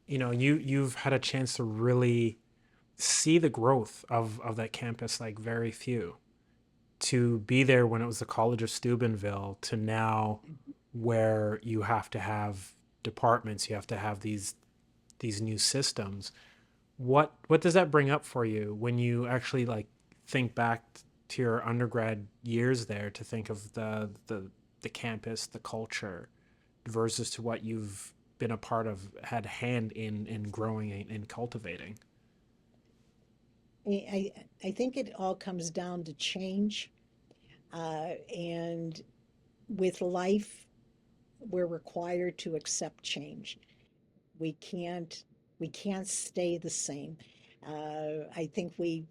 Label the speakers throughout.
Speaker 1: you've had a chance to really see the growth of that campus like very few. To be there when it was the College of Steubenville to now where you have to have departments, you have to have these new systems. What does that bring up for you when you actually like think back to your undergrad years there to think of the campus, the culture versus to what you've been a part of, had a hand in growing and cultivating?
Speaker 2: I think it all comes down to change. And with life, we're required to accept change. We can't we can't stay the same. I think we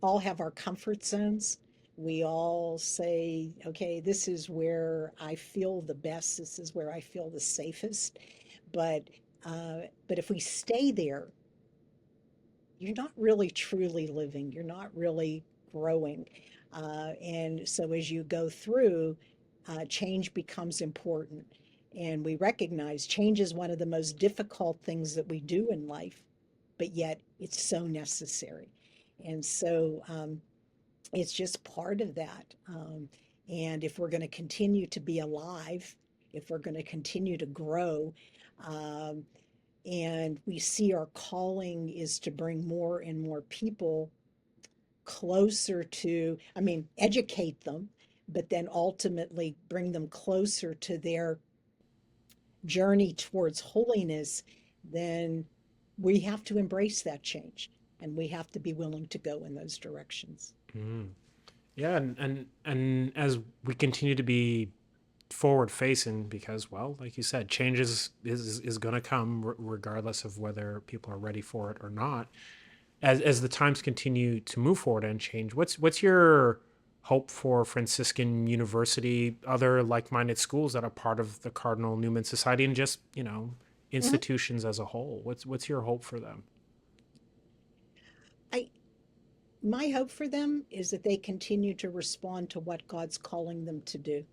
Speaker 2: all have our comfort zones. We all say, okay, this is where I feel the best. This is where I feel the safest. But but if we stay there, you're not really truly living. You're not really growing. And so as you go through, change becomes important. And we recognize change is one of the most difficult things that we do in life, but yet it's so necessary. And so it's just part of that. And if we're going to continue to be alive, if we're going to continue to grow, um, and we see our calling is to bring more and more people closer to, I mean, educate them, but then ultimately bring them closer to their journey towards holiness, then we have to embrace that change and we have to be willing to go in those directions.
Speaker 1: Mm. Yeah, and as we continue to be forward facing, because well, like you said, change is going to come regardless of whether people are ready for it or not. As the times continue to move forward and change, what's your hope for Franciscan University, other like-minded schools that are part of the Cardinal Newman Society, and just
Speaker 2: Mhm.
Speaker 1: institutions as a whole? What's your hope for them?
Speaker 2: I My hope for them is that they continue to respond to what God's calling them to do.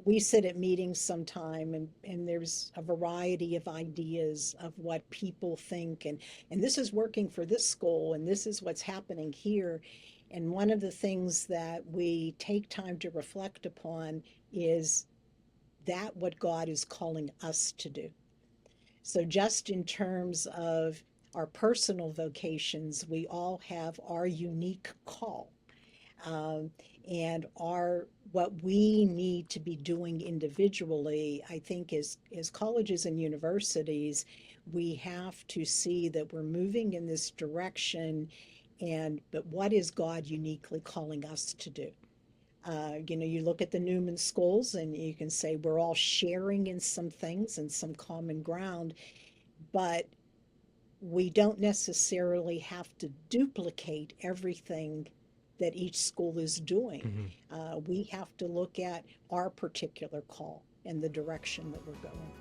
Speaker 2: We sit at meetings sometime and there's a variety of ideas of what people think and this is working for this school and this is what's happening here. And one of the things that we take time to reflect upon is that what God is calling us to do. So just in terms of our personal vocations, we all have our unique call um, and our what we need to be doing individually. I think as colleges and universities, we have to see that we're moving in this direction, and but what is God uniquely calling us to do? You look at the Newman schools and you can say we're all sharing in some things and some common ground, but we don't necessarily have to duplicate everything that each school is doing.
Speaker 1: Mm-hmm.
Speaker 2: We have to look at our particular call and the direction that we're going.